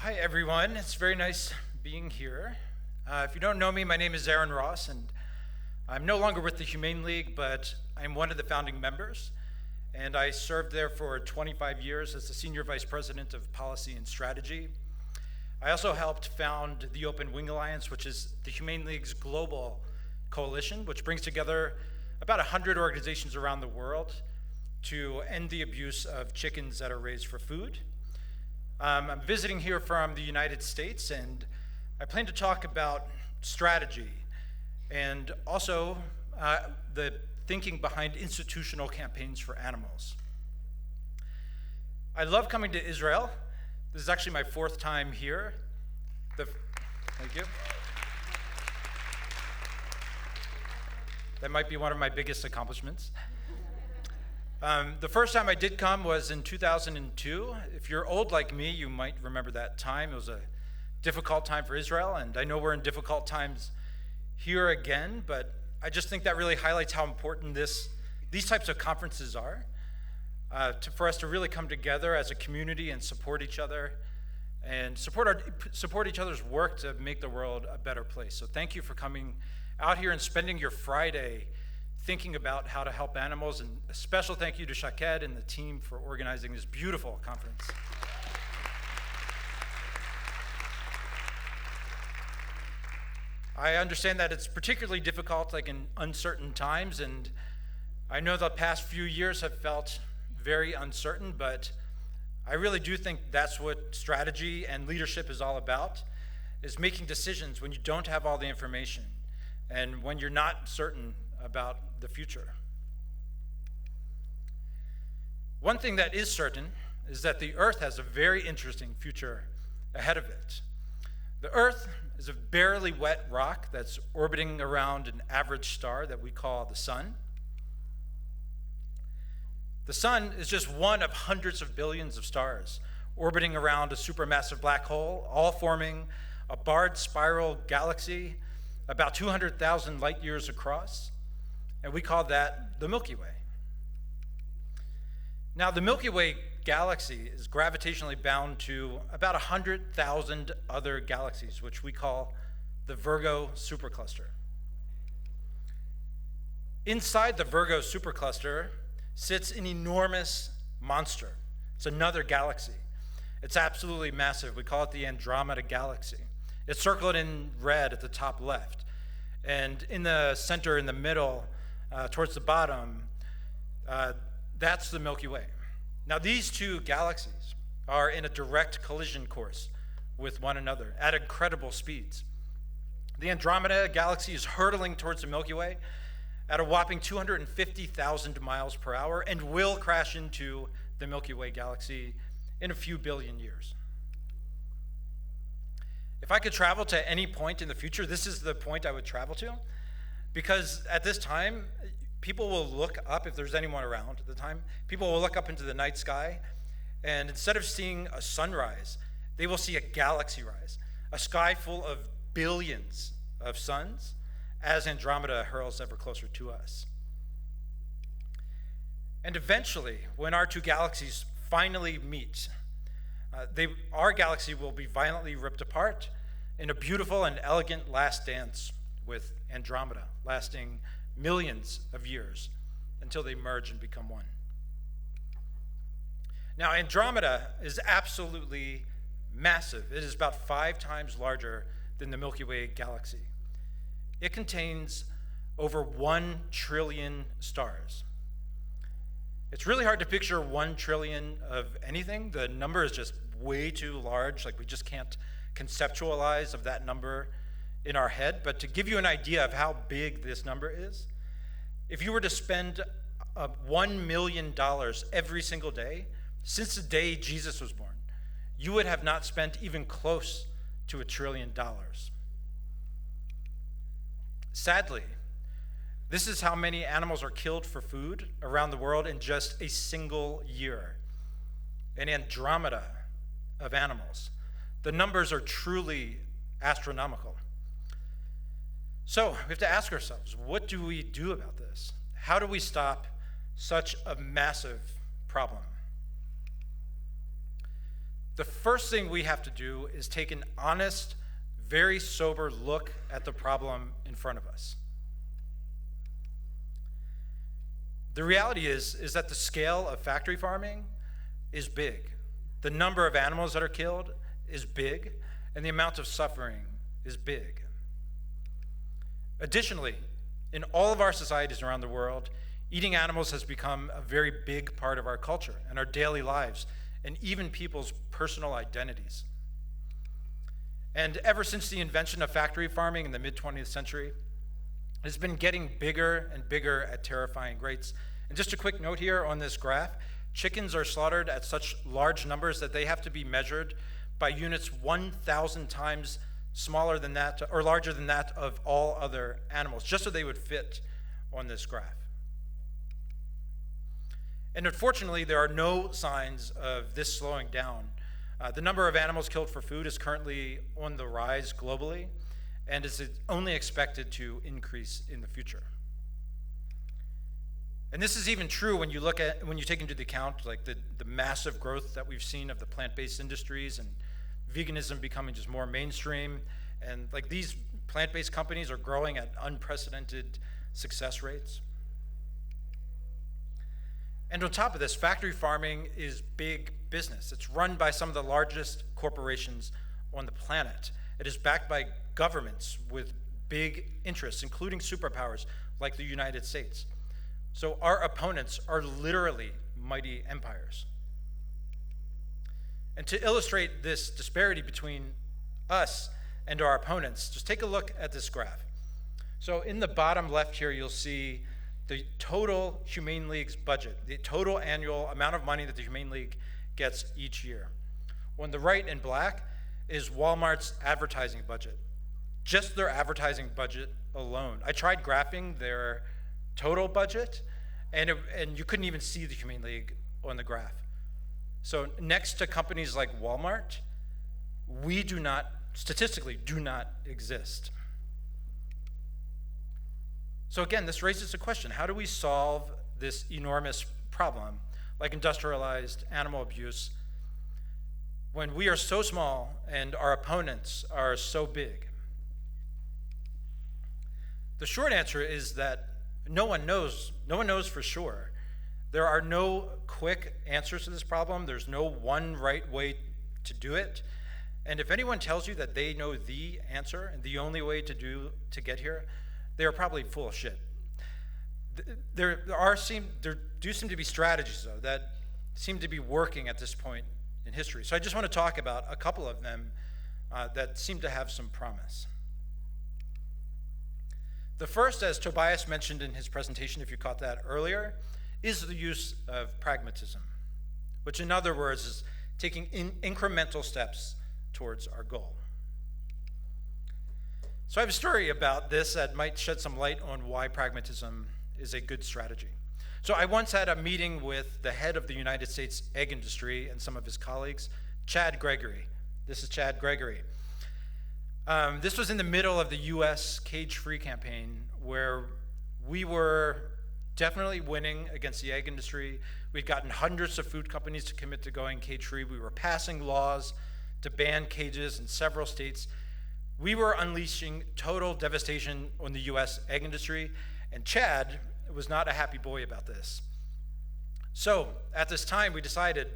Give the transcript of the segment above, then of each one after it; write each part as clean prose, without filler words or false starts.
Hi, everyone. It's very nice being here. If you don't know me, my name is Aaron Ross, and I'm no longer with the Humane League, but I'm one of the founding members, and I served there for 25 years as the Senior Vice President of Policy and Strategy. I also helped found the Open Wing Alliance, which is the Humane League's global coalition, which brings together about 100 organizations around the world to end the abuse of chickens that are raised for food. I'm visiting here from the United States, and I plan to talk about strategy and also the thinking behind institutional campaigns for animals. I love coming to Israel. This is actually my fourth time here. Thank you. That might be one of my biggest accomplishments. The first time I did come was in 2002. If you're old like me, you might remember that time. It was a difficult time for Israel, and I know we're in difficult times here again, but I just think that really highlights how important these types of conferences are for us to really come together as a community and support each other and support each other's work to make the world a better place. So thank you for coming out here and spending your Friday thinking about how to help animals, and a special thank you to Shaked and the team for organizing this beautiful conference. I understand that it's particularly difficult, like in uncertain times, and I know the past few years have felt very uncertain, but I really do think that's what strategy and leadership is all about, is making decisions when you don't have all the information and when you're not certain about the future. One thing that is certain is that the Earth has a very interesting future ahead of it. The Earth is a barely wet rock that's orbiting around an average star that we call the Sun. The Sun is just one of hundreds of billions of stars orbiting around a supermassive black hole, all forming a barred spiral galaxy about 200,000 light years across. And we call that the Milky Way. Now, the Milky Way galaxy is gravitationally bound to about 100,000 other galaxies, which we call the Virgo supercluster. Inside the Virgo supercluster sits an enormous monster. It's another galaxy. It's absolutely massive. We call it the Andromeda Galaxy. It's circled in red at the top left. And in the center, in the middle, towards the bottom, that's the Milky Way. Now, these two galaxies are in a direct collision course with one another at incredible speeds. The Andromeda Galaxy is hurtling towards the Milky Way at a whopping 250,000 miles per hour and will crash into the Milky Way Galaxy in a few billion years. If I could travel to any point in the future, this is the point I would travel to. Because at this time, people will look up, if there's anyone around at the time, people will look up into the night sky, and instead of seeing a sunrise, they will see a galaxy rise, a sky full of billions of suns as Andromeda hurls ever closer to us. And eventually, when our two galaxies finally meet, our galaxy will be violently ripped apart in a beautiful and elegant last dance with Andromeda, lasting millions of years until they merge and become one. Now, Andromeda is absolutely massive. It is about 5 times larger than the Milky Way galaxy. It contains over 1 trillion stars. It's really hard to picture 1 trillion of anything. The number is just way too large. Like, we just can't conceptualize of that number in our head. But to give you an idea of how big this number is, if you were to spend $1 million every single day since the day Jesus was born, you would have not spent even close to $1 trillion. Sadly, this is how many animals are killed for food around the world in just a single year. An Andromeda of animals. The numbers are truly astronomical. So we have to ask ourselves, what do we do about this? How do we stop such a massive problem? the first thing we have to do is take an honest, very sober look at the problem in front of us. The reality is that the scale of factory farming is big. The number of animals that are killed is big, and the amount of suffering is big. Additionally, in all of our societies around the world, eating animals has become a very big part of our culture and our daily lives, and even people's personal identities. And ever since the invention of factory farming in the mid-20th century, it's been getting bigger and bigger at terrifying rates. And just a quick note here on this graph, chickens are slaughtered at such large numbers that they have to be measured by units 1,000 times smaller than that, or larger than that of all other animals, just so they would fit on this graph. And unfortunately, there are no signs of this slowing down. The number of animals killed for food is currently on the rise globally, and is only expected to increase in the future. And this is even true when you take into account like the massive growth that we've seen of the plant-based industries and veganism becoming just more mainstream. And like these plant-based companies are growing at unprecedented success rates. And on top of this, factory farming is big business. It's run by some of the largest corporations on the planet. It is backed by governments with big interests, including superpowers like the United States. So our opponents are literally mighty empires. And to illustrate this disparity between us and our opponents, just take a look at this graph. So in the bottom left here, you'll see the total Humane League's budget, the total annual amount of money that the Humane League gets each year. On the right in black is Walmart's advertising budget, just their advertising budget alone. I tried graphing their total budget, and you couldn't even see the Humane League on the graph. So next to companies like Walmart, we statistically do not exist. So again, this raises a question: how do we solve this enormous problem, like industrialized animal abuse, when we are so small and our opponents are so big? The short answer is that no one knows for sure. There are no quick answers to this problem. There's no one right way to do it. And if anyone tells you that they know the answer and the only way to get here, they are probably full of shit. There do seem to be strategies, though, that seem to be working at this point in history. So I just want to talk about a couple of them that seem to have some promise. The first, as Tobias mentioned in his presentation, if you caught that earlier, is the use of pragmatism, which in other words is taking incremental steps towards our goal. So I have a story about this that might shed some light on why pragmatism is a good strategy. So I once had a meeting with the head of the United States egg industry and some of his colleagues, Chad Gregory. This is Chad Gregory. This was in the middle of the US cage-free campaign, where we were definitely winning against the egg industry. We'd gotten hundreds of food companies to commit to going cage-free. We were passing laws to ban cages in several states. We were unleashing total devastation on the US egg industry, and Chad was not a happy boy about this. So at this time, we decided,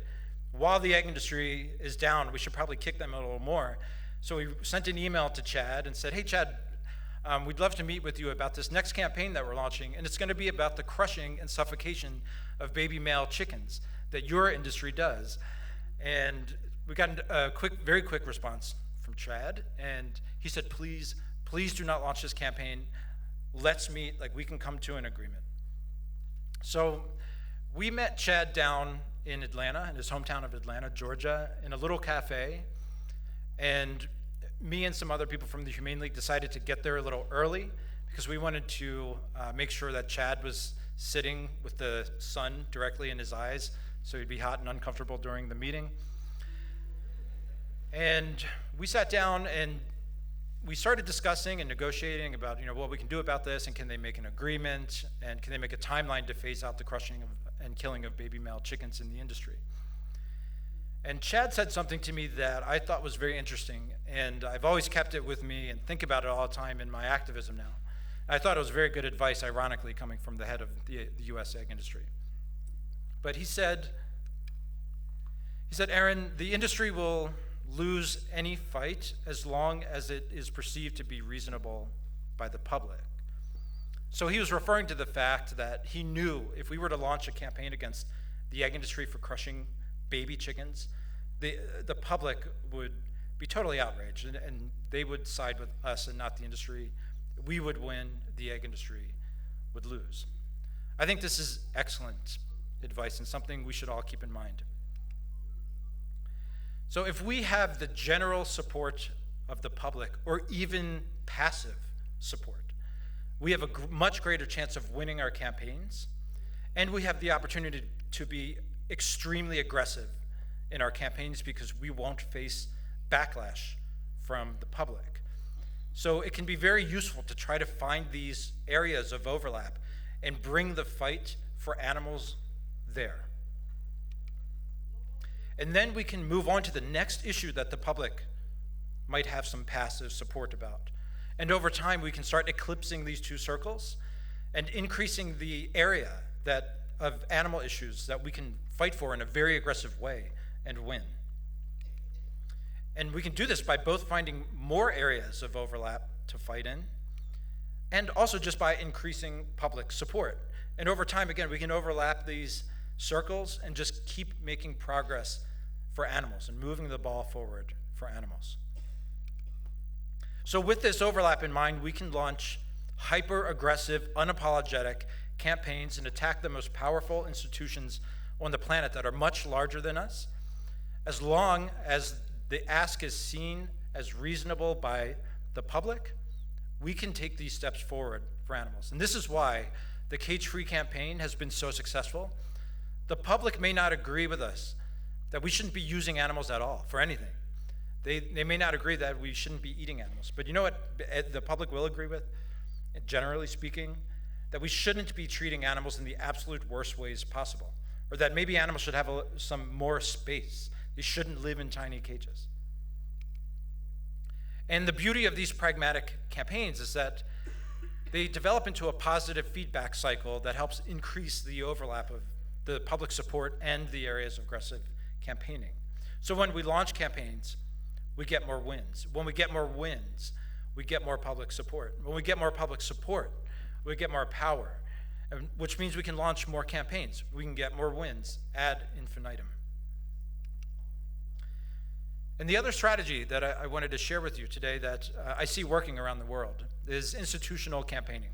while the egg industry is down, we should probably kick them a little more. So we sent an email to Chad and said, hey, Chad, we'd love to meet with you about this next campaign that we're launching, and it's going to be about the crushing and suffocation of baby male chickens that your industry does. And we got a very quick response from Chad, and he said, please do not launch this campaign. Let's meet, we can come to an agreement. So we met Chad down in Atlanta, in his hometown of Atlanta, Georgia, in a little cafe, and me and some other people from the Humane League decided to get there a little early because we wanted to make sure that Chad was sitting with the sun directly in his eyes so he'd be hot and uncomfortable during the meeting. And we sat down and we started discussing and negotiating about what we can do about this, and can they make an agreement, and can they make a timeline to phase out the crushing and killing of baby male chickens in the industry. And Chad said something to me that I thought was very interesting, and I've always kept it with me and think about it all the time in my activism now. I thought it was very good advice, ironically, coming from the head of the U.S. egg industry. But he said, Aaron, the industry will lose any fight as long as it is perceived to be reasonable by the public. So he was referring to the fact that he knew if we were to launch a campaign against the egg industry for crushing baby chickens, the public would be totally outraged, and they would side with us and not the industry. We would win, the egg industry would lose. I think this is excellent advice and something we should all keep in mind. So if we have the general support of the public, or even passive support, we have a much greater chance of winning our campaigns, and we have the opportunity to be extremely aggressive in our campaigns because we won't face backlash from the public. So it can be very useful to try to find these areas of overlap and bring the fight for animals there. And then we can move on to the next issue that the public might have some passive support about. And over time, we can start eclipsing these two circles and increasing the area of animal issues that we can fight for in a very aggressive way and win. And we can do this by both finding more areas of overlap to fight in, and also just by increasing public support. And over time, again, we can overlap these circles and just keep making progress for animals and moving the ball forward for animals. So with this overlap in mind, we can launch hyper-aggressive, unapologetic campaigns and attack the most powerful institutions on the planet that are much larger than us, as long as the ask is seen as reasonable by the public. We can take these steps forward for animals. And this is why the cage-free campaign has been so successful. The public may not agree with us that we shouldn't be using animals at all for anything. They may not agree that we shouldn't be eating animals. But you know what the public will agree with, generally speaking? That we shouldn't be treating animals in the absolute worst ways possible. Or that maybe animals should have some more space. They shouldn't live in tiny cages. And the beauty of these pragmatic campaigns is that they develop into a positive feedback cycle that helps increase the overlap of the public support and the areas of aggressive campaigning. So when we launch campaigns, we get more wins. When we get more wins, we get more public support. When we get more public support, we get more power, which means we can launch more campaigns. We can get more wins ad infinitum. And the other strategy that I wanted to share with you today that I see working around the world is institutional campaigning.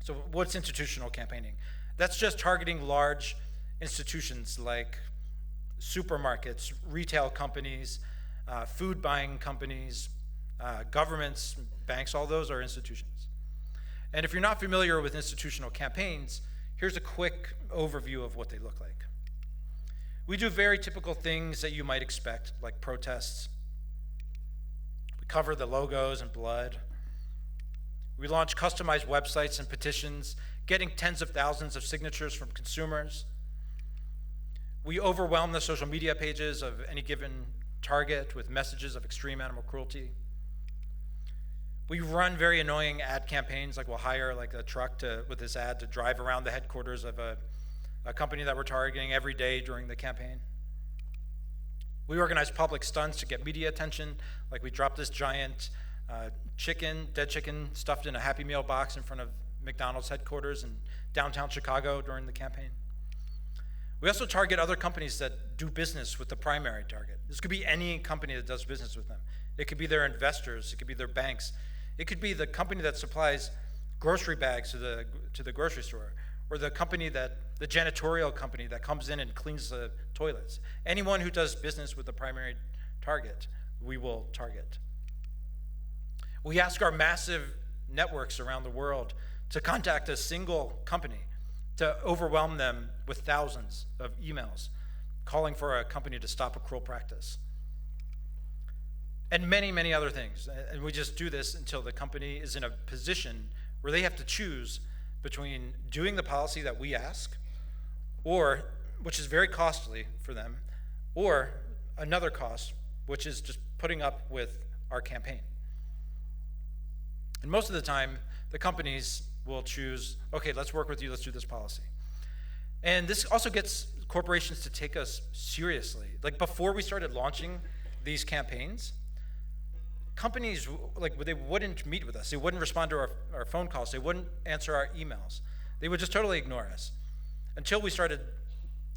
So what's institutional campaigning? That's just targeting large institutions like supermarkets, retail companies, food buying companies, governments, banks, all those are institutions. And if you're not familiar with institutional campaigns, here's a quick overview of what they look like. We do very typical things that you might expect, like protests. We cover the logos in blood. We launch customized websites and petitions, getting tens of thousands of signatures from consumers. We overwhelm the social media pages of any given target with messages of extreme animal cruelty. We run very annoying ad campaigns, like we'll hire a truck with this ad to drive around the headquarters of a company that we're targeting every day during the campaign. We organize public stunts to get media attention, like we drop this giant dead chicken stuffed in a Happy Meal box in front of McDonald's headquarters in downtown Chicago during the campaign. We also target other companies that do business with the primary target. This could be any company that does business with them. It could be their investors, it could be their banks. It could be the company that supplies grocery bags to the grocery store, or the janitorial company that comes in and cleans the toilets. Anyone who does business with the primary target, we will target. We ask our massive networks around the world to contact a single company, to overwhelm them with thousands of emails calling for a company to stop a cruel practice. And many, many other things. And we just do this until the company is in a position where they have to choose between doing the policy that we ask, or, which is very costly for them, or another cost, which is just putting up with our campaign. And most of the time, the companies will choose, okay, let's work with you, let's do this policy. And this also gets corporations to take us seriously. Like before we started launching these campaigns, companies, they wouldn't meet with us. They wouldn't respond to our phone calls. They wouldn't answer our emails. They would just totally ignore us until we started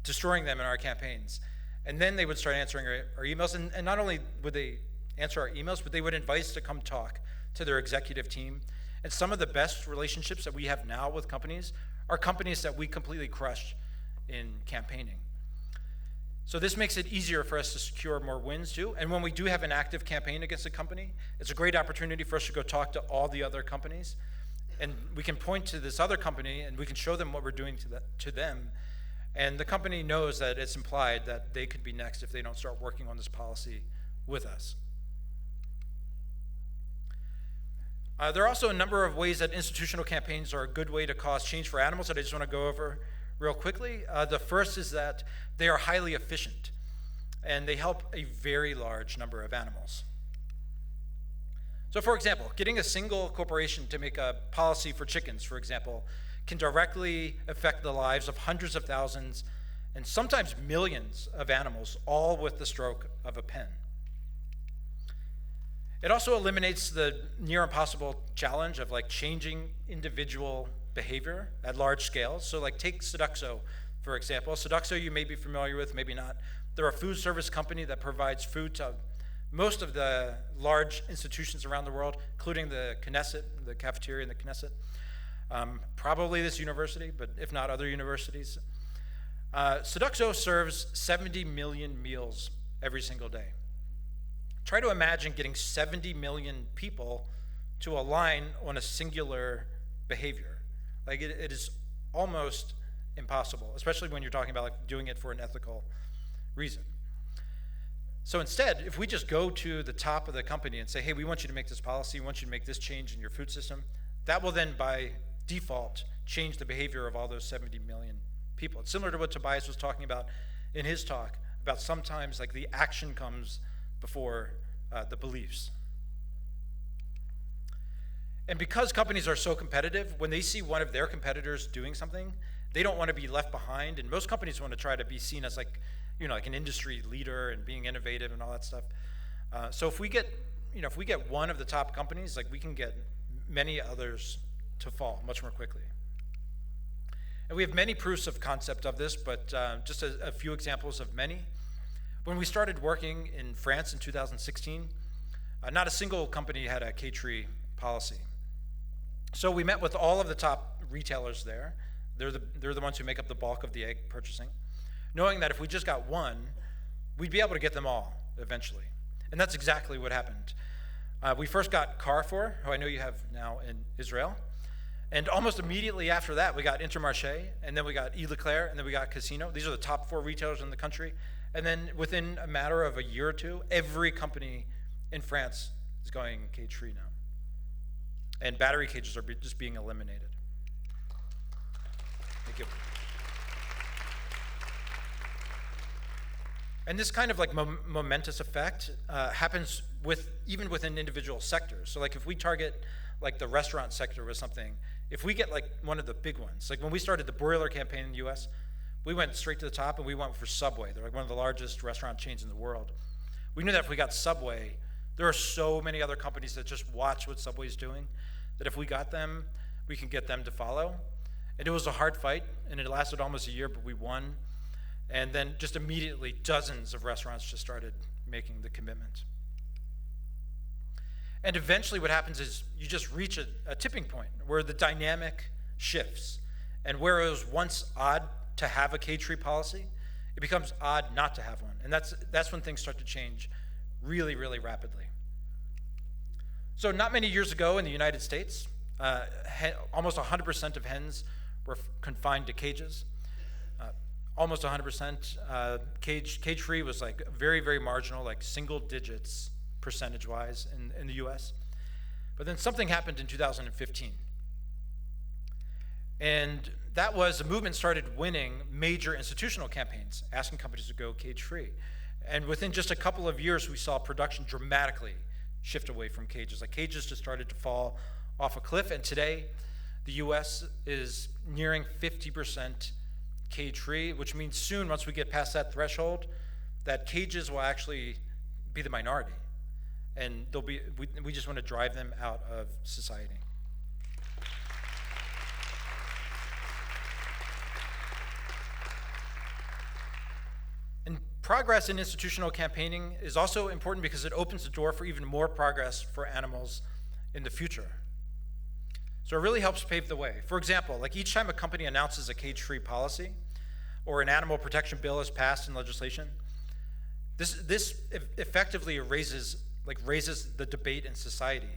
destroying them in our campaigns. And then they would start answering our emails. And not only would they answer our emails, but they would invite us to come talk to their executive team. And some of the best relationships that we have now with companies are companies that we completely crushed in campaigning. So this makes it easier for us to secure more wins too. And when we do have an active campaign against a company, it's a great opportunity for us to go talk to all the other companies. And we can point to this other company and we can show them what we're doing to them. And the company knows that it's implied that they could be next if they don't start working on this policy with us. There are also a number of ways that institutional campaigns are a good way to cause change for animals that I just want to go over real quickly. The first is that they are highly efficient, and they help a very large number of animals. So for example, getting a single corporation to make a policy for chickens, for example, can directly affect the lives of hundreds of thousands and sometimes millions of animals, all with the stroke of a pen. It also eliminates the near impossible challenge of changing individual behavior at large scale. So take Sodexo, for example. Sodexo you may be familiar with, maybe not. They're a food service company that provides food to most of the large institutions around the world, including the Knesset, the cafeteria in the Knesset. Probably this university, but if not other universities. Sodexo serves 70 million meals every single day. Try to imagine getting 70 million people to align on a singular behavior. It is almost impossible, especially when you're talking about doing it for an ethical reason. So instead, if we just go to the top of the company and say, hey, we want you to make this policy, we want you to make this change in your food system, that will then by default change the behavior of all those 70 million people. It's similar to what Tobias was talking about in his talk, about sometimes the action comes before the beliefs. And because companies are so competitive, when they see one of their competitors doing something, they don't want to be left behind. And most companies want to try to be seen as an industry leader and being innovative and all that stuff. So if we get one of the top companies, we can get many others to fall much more quickly. And we have many proofs of concept of this, but just a few examples of many. When we started working in France in 2016, not a single company had a K-tree policy. So we met with all of the top retailers there. They're the ones who make up the bulk of the egg purchasing, knowing that if we just got one, we'd be able to get them all eventually. And that's exactly what happened. We first got Carrefour, who I know you have now in Israel. And almost immediately after that, we got Intermarché, and then we got Leclerc, and then we got Casino. These are the top 4 retailers in the country. And then within a matter of a year or two, every company in France is going cage-free now. And battery cages are just being eliminated. Thank you. And this kind of momentous effect happens even within individual sectors. So if we target the restaurant sector with something, if we get one of the big ones, when we started the broiler campaign in the US, we went straight to the top and we went for Subway. They're one of the largest restaurant chains in the world. We knew that if we got Subway, there are so many other companies that just watch what Subway's doing, that if we got them, we can get them to follow. And it was a hard fight, and it lasted almost a year, but we won. And then just immediately, dozens of restaurants just started making the commitment. And eventually what happens is you just reach a tipping point where the dynamic shifts. And where it was once odd to have a K-tree policy, it becomes odd not to have one. And that's when things start to change really, really rapidly. So not many years ago in the United States, almost 100% of hens were confined to cages. Almost 100%. Cage-free was very, very marginal, single digits percentage-wise in the US. But then something happened in 2015. And that was the movement started winning major institutional campaigns, asking companies to go cage-free. And within just a couple of years, we saw production dramatically shift away from cages. Like cages just started to fall off a cliff, and today, the US is nearing 50% cage-free, which means soon, once we get past that threshold, that cages will actually be the minority. And we just want to drive them out of society. And progress in institutional campaigning is also important because it opens the door for even more progress for animals in the future. So it really helps pave the way. For example, like each time a company announces a cage-free policy or an animal protection bill is passed in legislation, this effectively raises the debate in society.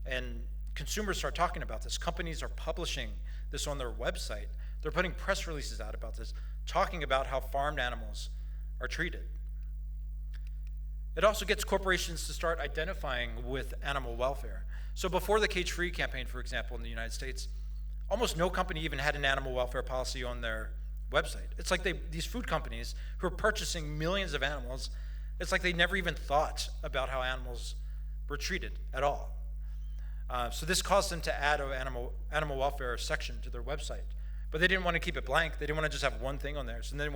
And consumers start talking about this. Companies are publishing this on their website. They're putting press releases out about this, talking about how farmed animals are treated. It also gets corporations to start identifying with animal welfare. So before the cage-free campaign, for example, in the United States, almost no company even had an animal welfare policy on their website. It's like these food companies who are purchasing millions of animals, it's like they never even thought about how animals were treated at all. So this caused them to add an animal welfare section to their website. But they didn't want to keep it blank. They didn't want to just have one thing on there. So they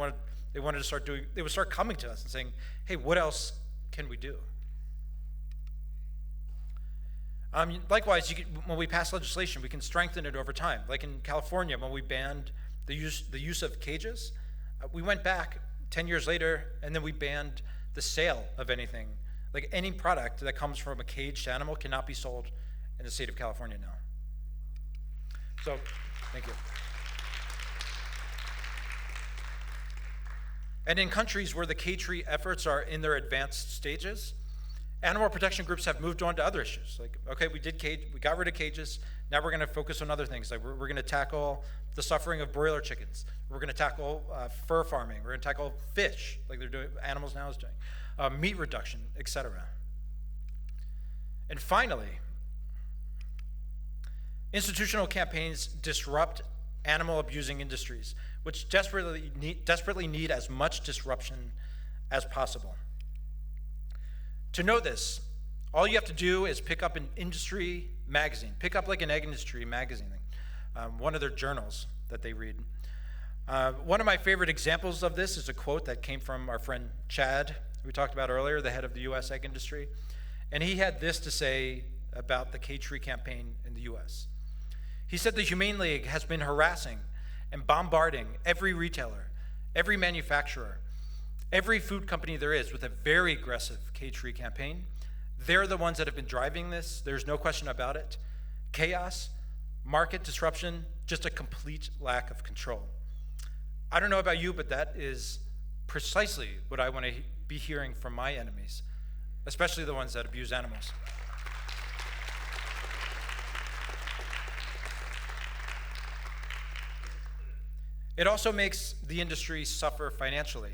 would start coming to us and saying, hey, what else can we do? Likewise, when we pass legislation, we can strengthen it over time. Like in California, when we banned the use of cages, we went back 10 years later, and then we banned the sale of anything. Like any product that comes from a caged animal cannot be sold in the state of California now. So, thank you. And in countries where the cage-free efforts are in their advanced stages, animal protection groups have moved on to other issues. Like, okay, we got rid of cages, now we're gonna focus on other things. Like we're gonna tackle the suffering of broiler chickens. We're gonna tackle fur farming. We're gonna tackle fish, like animals now is doing, meat reduction, etc. And finally, institutional campaigns disrupt animal-abusing industries, which desperately need as much disruption as possible. To know this, all you have to do is pick up an industry magazine. Pick up like an egg industry magazine, one of their journals that they read. One of my favorite examples of this is a quote that came from our friend Chad, who we talked about earlier, the head of the US egg industry. And he had this to say about the cage-free campaign in the US. He said the Humane League has been harassing and bombarding every retailer, every manufacturer, every food company there is with a very aggressive cage-free campaign. They're the ones that have been driving this. There's no question about it. Chaos, market disruption, just a complete lack of control. I don't know about you, but that is precisely what I want to be hearing from my enemies, especially the ones that abuse animals. It also makes the industry suffer financially.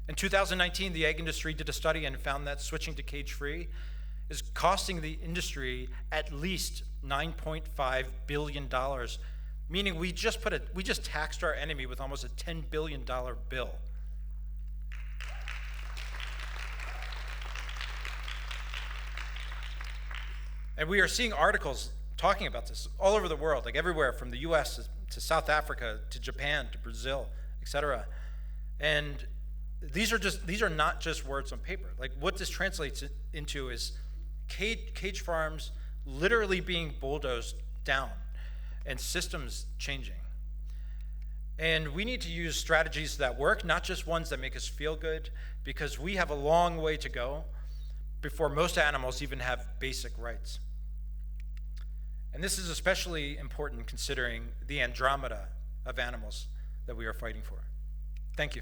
In 2019, the egg industry did a study and found that switching to cage-free is costing the industry at least $9.5 billion, meaning we just taxed our enemy with almost a $10 billion bill. And we are seeing articles talking about this all over the world, like everywhere from the US to South Africa to Japan to Brazil, etc. And these are not just words on paper. Like what this translates into is cage farms literally being bulldozed down and systems changing. And we need to use strategies that work, not just ones that make us feel good, because we have a long way to go before most animals even have basic rights. And this is especially important considering the Andromeda of animals that we are fighting for. Thank you.